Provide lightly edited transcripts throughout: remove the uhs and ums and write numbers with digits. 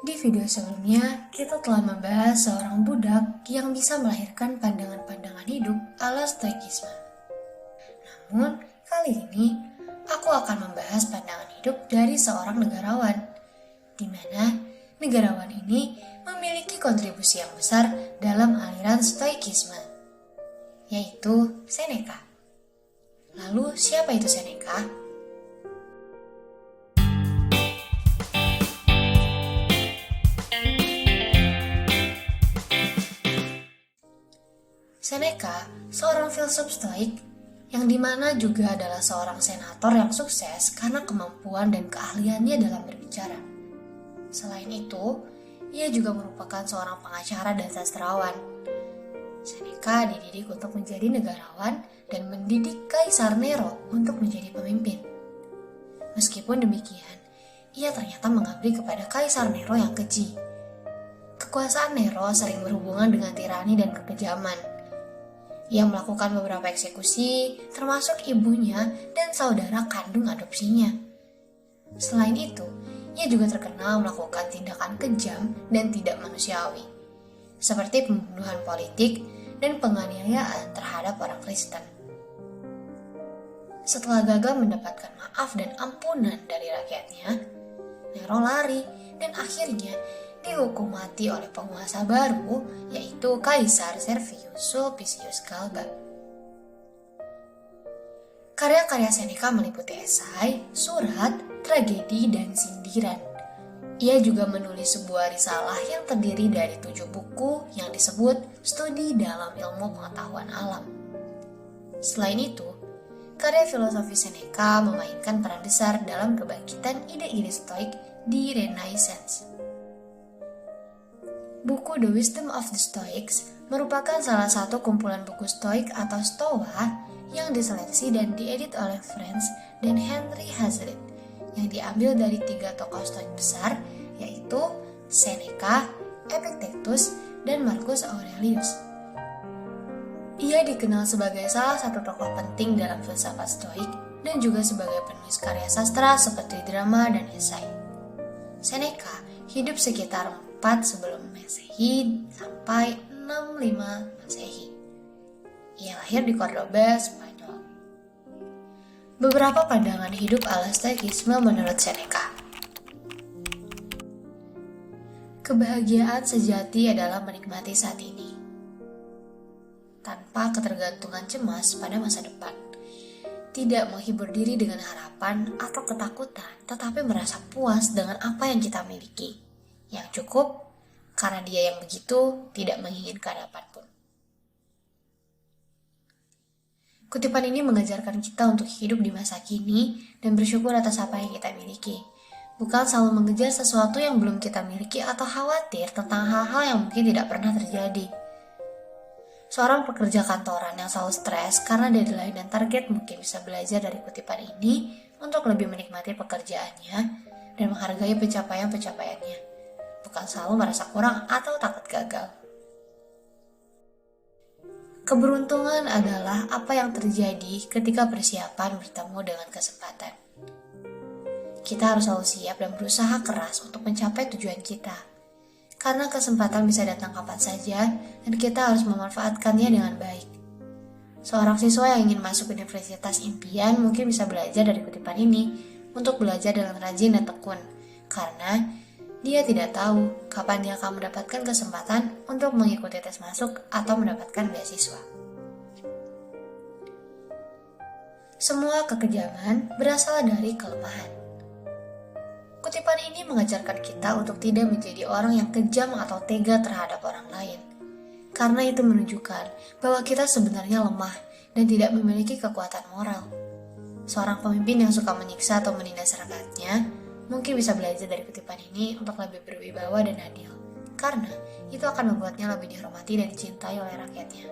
Di video sebelumnya, kita telah membahas seorang budak yang bisa melahirkan pandangan-pandangan hidup ala Stoikisme. Namun, kali ini aku akan membahas pandangan hidup dari seorang negarawan, di mana negarawan ini memiliki kontribusi yang besar dalam aliran Stoikisme, yaitu Seneca. Lalu, siapa itu Seneca? Seneca, seorang filsuf Stoik yang dimana juga adalah seorang senator yang sukses karena kemampuan dan keahliannya dalam berbicara. Selain itu, ia juga merupakan seorang pengacara dan sastrawan. Seneca dididik untuk menjadi negarawan dan mendidik Kaisar Nero untuk menjadi pemimpin. Meskipun demikian, ia ternyata mengabdi kepada Kaisar Nero yang keji. Kekuasaan Nero sering berhubungan dengan tirani dan kekejaman. Ia melakukan beberapa eksekusi, termasuk ibunya dan saudara kandung adopsinya. Selain itu, ia juga terkenal melakukan tindakan kejam dan tidak manusiawi, seperti pembunuhan politik dan penganiayaan terhadap orang Kristen. Setelah gagal mendapatkan maaf dan ampunan dari rakyatnya, Nero lari dan akhirnya dihukum mati oleh penguasa baru, yaitu Kaisar Servius Sulpicius Galba. Karya-karya Seneca meliputi esai, surat, tragedi, dan sindiran. Ia juga menulis sebuah risalah yang terdiri dari 7 buku yang disebut Studi dalam Ilmu Pengetahuan Alam. Selain itu, karya filosofi Seneca memainkan peran besar dalam kebangkitan ide-ide Stoik di Renaissance. Buku The Wisdom of the Stoics merupakan salah satu kumpulan buku Stoik atau Stoa yang diseleksi dan diedit oleh Franz dan Henry Hazlitt yang diambil dari 3 tokoh Stoik besar, yaitu Seneca, Epictetus, dan Marcus Aurelius. Ia dikenal sebagai salah satu tokoh penting dalam filsafat Stoik dan juga sebagai penulis karya sastra seperti drama dan esai. Seneca hidup sekitar 4 sebelum Masehi sampai 65 Masehi. Ia lahir di Cordoba, Spanyol. Beberapa pandangan hidup ala Stoikisme menurut Seneca. Kebahagiaan sejati adalah menikmati saat ini, tanpa ketergantungan cemas pada masa depan. Tidak menghibur diri dengan harapan atau ketakutan, tetapi merasa puas dengan apa yang kita miliki. Yang cukup, karena dia yang begitu tidak menginginkan apapun. Kutipan ini mengajarkan kita untuk hidup di masa kini dan bersyukur atas apa yang kita miliki. Bukan selalu mengejar sesuatu yang belum kita miliki atau khawatir tentang hal-hal yang mungkin tidak pernah terjadi. Seorang pekerja kantoran yang selalu stres karena deadline dan target mungkin bisa belajar dari kutipan ini untuk lebih menikmati pekerjaannya dan menghargai pencapaian-pencapaiannya. Bukan selalu merasa kurang atau takut gagal. Keberuntungan adalah apa yang terjadi ketika persiapan bertemu dengan kesempatan. Kita harus selalu siap dan berusaha keras untuk mencapai tujuan kita. Karena kesempatan bisa datang kapan saja dan kita harus memanfaatkannya dengan baik. Seorang siswa yang ingin masuk universitas impian mungkin bisa belajar dari kutipan ini untuk belajar dengan rajin dan tekun. Karena dia tidak tahu kapan dia akan mendapatkan kesempatan untuk mengikuti tes masuk atau mendapatkan beasiswa. Semua kekejaman berasal dari kelemahan. Kutipan ini mengajarkan kita untuk tidak menjadi orang yang kejam atau tega terhadap orang lain. Karena itu menunjukkan bahwa kita sebenarnya lemah dan tidak memiliki kekuatan moral. Seorang pemimpin yang suka menyiksa atau menindas rakyatnya mungkin bisa belajar dari kutipan ini untuk lebih berwibawa dan adil, karena itu akan membuatnya lebih dihormati dan dicintai oleh rakyatnya.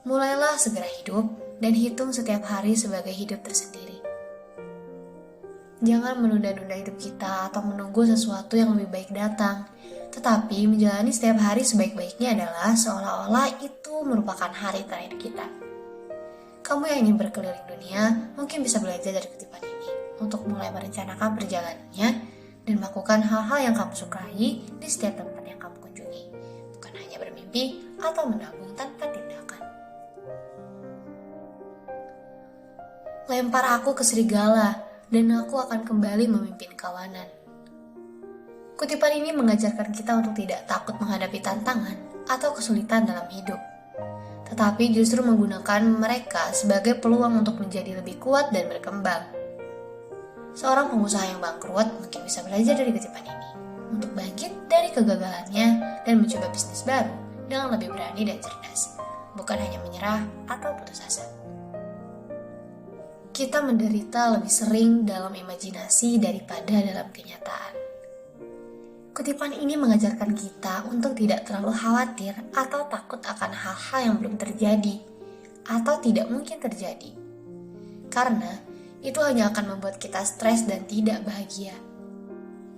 Mulailah segera hidup dan hitung setiap hari sebagai hidup tersendiri. Jangan menunda-nunda hidup kita atau menunggu sesuatu yang lebih baik datang, tetapi menjalani setiap hari sebaik-baiknya adalah seolah-olah itu merupakan hari terakhir kita. Kamu yang ingin berkeliling dunia mungkin bisa belajar dari kutipan ini untuk mulai merencanakan perjalanannya dan melakukan hal-hal yang kamu sukai di setiap tempat yang kamu kunjungi, bukan hanya bermimpi atau menabung tanpa tindakan. Lempar aku ke serigala, dan aku akan kembali memimpin kawanan. Kutipan ini mengajarkan kita untuk tidak takut menghadapi tantangan atau kesulitan dalam hidup, tetapi justru menggunakan mereka sebagai peluang untuk menjadi lebih kuat dan berkembang. Seorang pengusaha yang bangkrut mungkin bisa belajar dari kutipan ini, untuk bangkit dari kegagalannya dan mencoba bisnis baru dengan lebih berani dan cerdas, bukan hanya menyerah atau putus asa. Kita menderita lebih sering dalam imajinasi daripada dalam kenyataan. Kutipan ini mengajarkan kita untuk tidak terlalu khawatir atau takut akan hal-hal yang belum terjadi atau tidak mungkin terjadi. Karena itu hanya akan membuat kita stres dan tidak bahagia.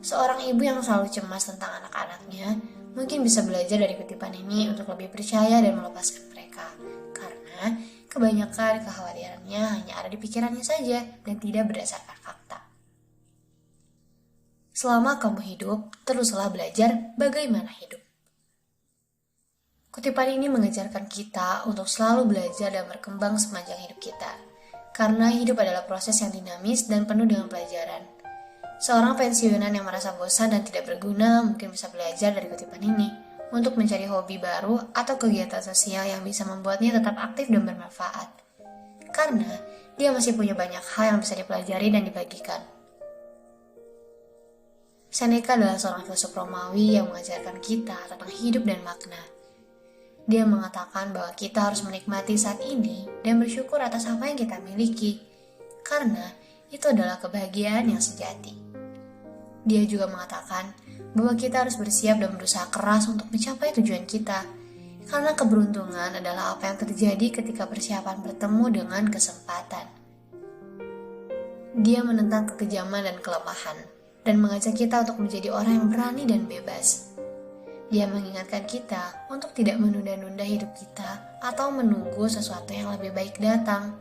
Seorang ibu yang selalu cemas tentang anak-anaknya mungkin bisa belajar dari kutipan ini untuk lebih percaya dan melepaskan mereka. Karena kebanyakan kekhawatirannya hanya ada di pikirannya saja dan tidak berdasarkan fakta. Selama kamu hidup, teruslah belajar bagaimana hidup. Kutipan ini mengajarkan kita untuk selalu belajar dan berkembang sepanjang hidup kita. Karena hidup adalah proses yang dinamis dan penuh dengan pelajaran. Seorang pensiunan yang merasa bosan dan tidak berguna mungkin bisa belajar dari kutipan ini untuk mencari hobi baru atau kegiatan sosial yang bisa membuatnya tetap aktif dan bermanfaat. Karena dia masih punya banyak hal yang bisa dipelajari dan dibagikan. Seneca adalah seorang filsuf Romawi yang mengajarkan kita tentang hidup dan makna. Dia mengatakan bahwa kita harus menikmati saat ini dan bersyukur atas apa yang kita miliki, karena itu adalah kebahagiaan yang sejati. Dia juga mengatakan bahwa kita harus bersiap dan berusaha keras untuk mencapai tujuan kita, karena keberuntungan adalah apa yang terjadi ketika persiapan bertemu dengan kesempatan. Dia menentang kekejaman dan kelemahan, dan mengajak kita untuk menjadi orang yang berani dan bebas. Dia mengingatkan kita untuk tidak menunda-nunda hidup kita atau menunggu sesuatu yang lebih baik datang,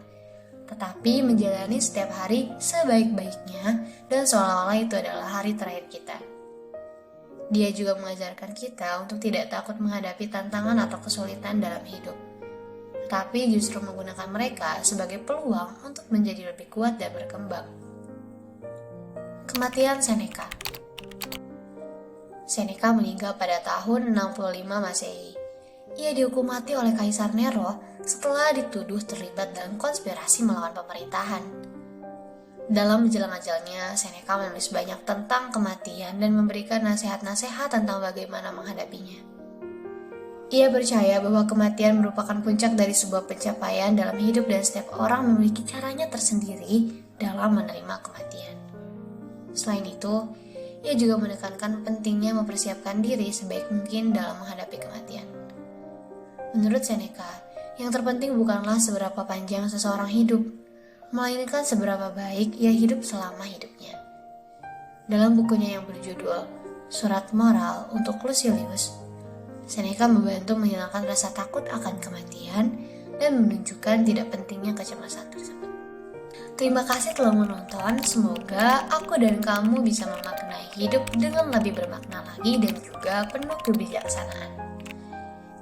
tetapi menjalani setiap hari sebaik-baiknya dan seolah-olah itu adalah hari terakhir kita. Dia juga mengajarkan kita untuk tidak takut menghadapi tantangan atau kesulitan dalam hidup, tetapi justru menggunakan mereka sebagai peluang untuk menjadi lebih kuat dan berkembang. Kematian Seneca. Seneca meninggal pada tahun 65 Masehi. Ia dihukum mati oleh Kaisar Nero setelah dituduh terlibat dalam konspirasi melawan pemerintahan. Dalam menjelang ajalnya, Seneca menulis banyak tentang kematian dan memberikan nasihat-nasihat tentang bagaimana menghadapinya. Ia percaya bahwa kematian merupakan puncak dari sebuah pencapaian dalam hidup dan setiap orang memiliki caranya tersendiri dalam menerima kematian. Selain itu, ia juga menekankan pentingnya mempersiapkan diri sebaik mungkin dalam menghadapi kematian. Menurut Seneca, yang terpenting bukanlah seberapa panjang seseorang hidup, melainkan seberapa baik ia hidup selama hidupnya. Dalam bukunya yang berjudul Surat Moral untuk Lucilius, Seneca membantu menghilangkan rasa takut akan kematian dan menunjukkan tidak pentingnya kecemasan tersebut. Terima kasih telah menonton, semoga aku dan kamu bisa memaknai hidup dengan lebih bermakna lagi dan juga penuh kebijaksanaan.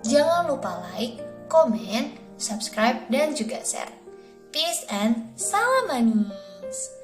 Jangan lupa like, komen, subscribe, dan juga share. Peace and salam manis!